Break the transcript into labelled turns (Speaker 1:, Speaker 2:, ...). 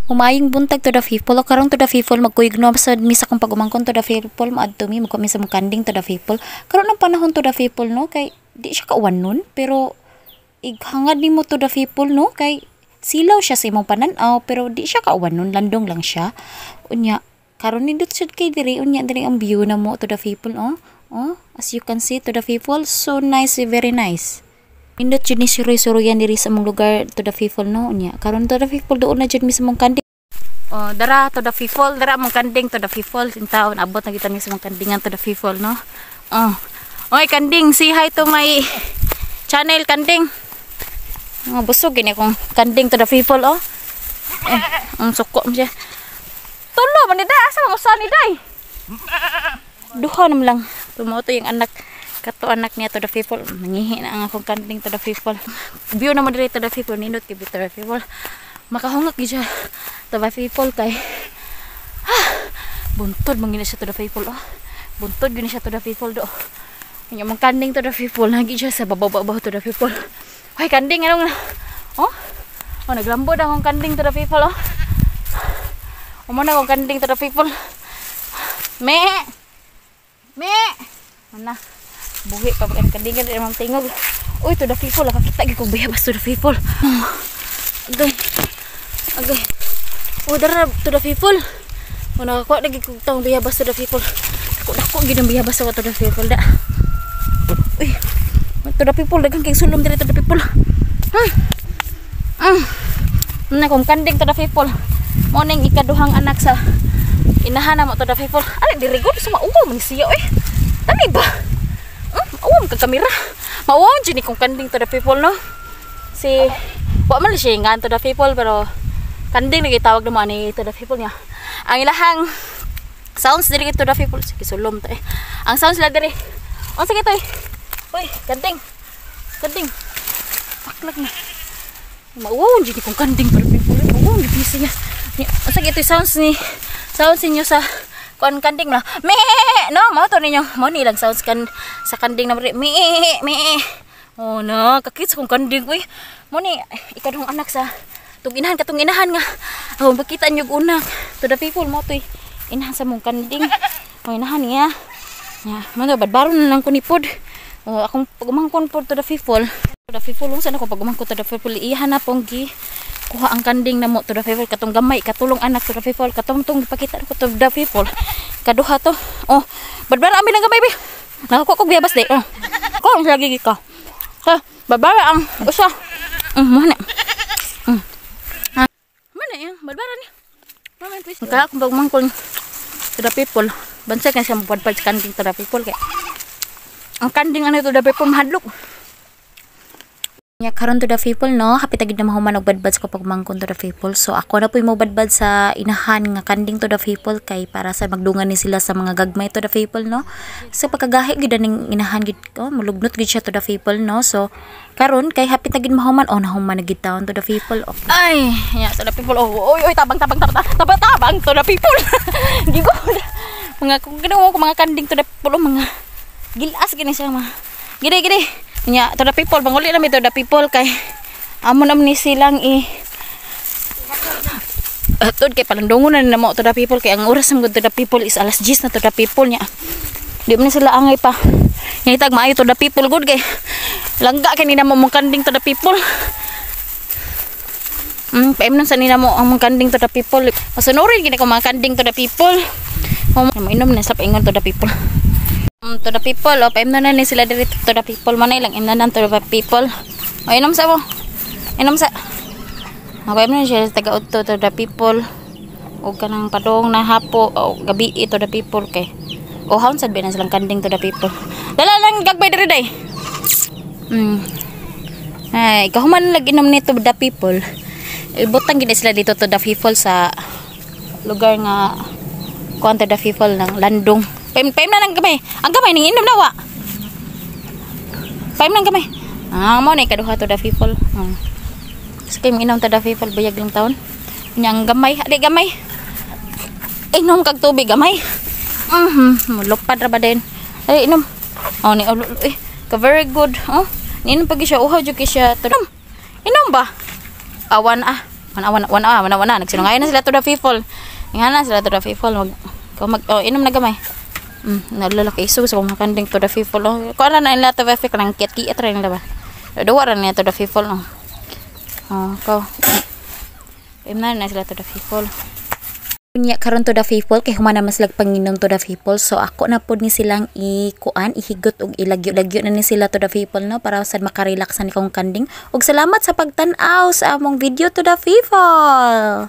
Speaker 1: Umayong buntag to the people, o karon to the people magkuyog sa misa kong pagumangkon to the people, maadto mi magko mi sa mukanding to the people. Karon ang panahon to the people no kay di siya kauwan nun, pero ighangad nimo to the people no kay silaw siya sa imong panan-aw pero di siya kauwan nun, landong lang siya. Unya karon nindot sud kay diri unya diri ang view na mo to the people as you can see to the people, so nice, very nice. Nindot jud ni suroy-suroyan diri sa mong lugar to the people no unya karon to the people doon na jud mi sa mong kanding. Dara to the people, dara mong kanding to the people, intaon abot na kita ni sa mong kandingan to the people no. Oy kanding, say hi to my channel kanding. Busog gini kong kanding to the people ang suko mo siya. Tulo man ni day, asa mo sa ni day? Duha naman lang. Tumoto yung anak. Kato anak niya to the people, mangihi na ang akong kanding to the people. View naman diri to the people, nindot kay to the people. Makahungak gid siya to the people kay buntod man gini siya to the people buntod gini siya to the people do. Yung mga kanding to the people, lagi siya sa babaw-babaw to the people. Hoy kanding anong naglambod akong kanding to the people umana akong kanding to the people. Me mana buhi pa ang kandingan di mang tingog. Uy to the people, nakakita gyud kong bayabas to the people. Agay. Dara to the people. Nakakuha lagi kong taong bayabas to the people. Dako gyud ang bayabas ako to the people da. Uy. To the people, dagang kay sulom diri to the people. Na kong kanding to the people. Mo ning ikaduhang anak sa inahan mo to the people. Ari diri gud sumaugaw man siya Tani ba? Awam ka kamera. Mawawon jud ni kong kanding to the people no. Si wa man siya ngan to the people pero kanding lagi tawag naman ni to the people niya. Ang ilahang sounds diri to the people sige sulom ta Ang sounds la diri. Unsa kito Uy, kanding. Paklag na. Mawawon jud ni kong kanding to the people. Mawawon jud siya. Unsa kito sounds niyo sa kon kanding na me no mo to ninyo mo ni lang sounds kan sa kanding na me no kakit sa kong kanding uy mo ni ikadong anak sa tunginahan katong inahan nga makita niyo unak to the people mo to inahan sa mong kanding inahan niya mga badbaron na lang ko ni pod akong pagumangkon pod to the people unsa na ko pagumangkon to the people iyahan na pong kuha ang kanding na mo to the people katong gamay katulong anak to the people katong ipakita ko to the people kaduha to badbara amin ang gamay be nakakuha kog biyabas de ko ang lagi ka badbara ang usa mana yan badbara ni kaya akong pagmangkol to the people bansay kan siya magpadpad sa kanding to the people kaya ang kanding ano to the people mahadlok. Karon to the people no, hapit agid na mahuman og badbad ko pagmangkon to the people. So ako na po'y mo badbad sa inahan nga kanding to the people kay para sa magdungan ni sila sa mga gagmay to the people no. So pagkagahi gid ning inahan gid ko, mulugnot gid siya to the people no. So karon kay hapit agid mahuman nahuman na gid taon to the people. Okay. Ay, to the people. Oy tabang to the people. Gigod. Mga kung ginawa ko mga kanding to the people mga gilas gini siya mga. Gide. To the people, banguli namin to the people kay amo naman ni silang atod kay palandungon na mo to the people kay ang oras ng to the people is alas 10 na to the people niya. Di man sila angay pa. Ngitag maayo to the people good kay langga kanina mo mong kanding to the people. Paimnon sa nila mo ang mong kanding to the people. Masunurin gini ko mga kanding to the people. Mainom na sa paingon to the people. To the people, paimnon na ni sila diri to the people manay lang inanan to the people. Inom sa paimnon siya taga udto to the people ug kanang padong na hapo o gabi to the people kay haon sad ba na silang kanding to the people. Dala lang gagbay diri day. Ay kahuman lagi inom ni to the people. Ibutang gid sila dito to the people sa lugar nga kuan to the people ng landong. Paim na lang gamay. Ang gamay ning inom na wa. Paim lang gamay. Mo ni kaduha to the people. Sige inom to the people bayag lang taon. Nyang gamay, adi gamay. Inom kag tubig gamay. Lupad ra ba din. Ay inom. Ni ka very good. Niinom pag siya uhaw jud siya. Inom ba? Awan Wana, nagsinungayon na sila to the people. Nga na sila to the people. Inom na gamay. Nalalaki isog sa kumakanding to the people. Kung ano na nila to the people, nang kiat-kiat rin nila ba? Duwa rin nila to the people. Inom na sila to the people. Unya karon to the people kay humana mas panginom to the people, so ako na pod ni silang ihigot og ilagyo-lagyo na ni sila to the people no para sad makarelax ni kong kanding. Og salamat sa pagtan-aw sa among video to the people.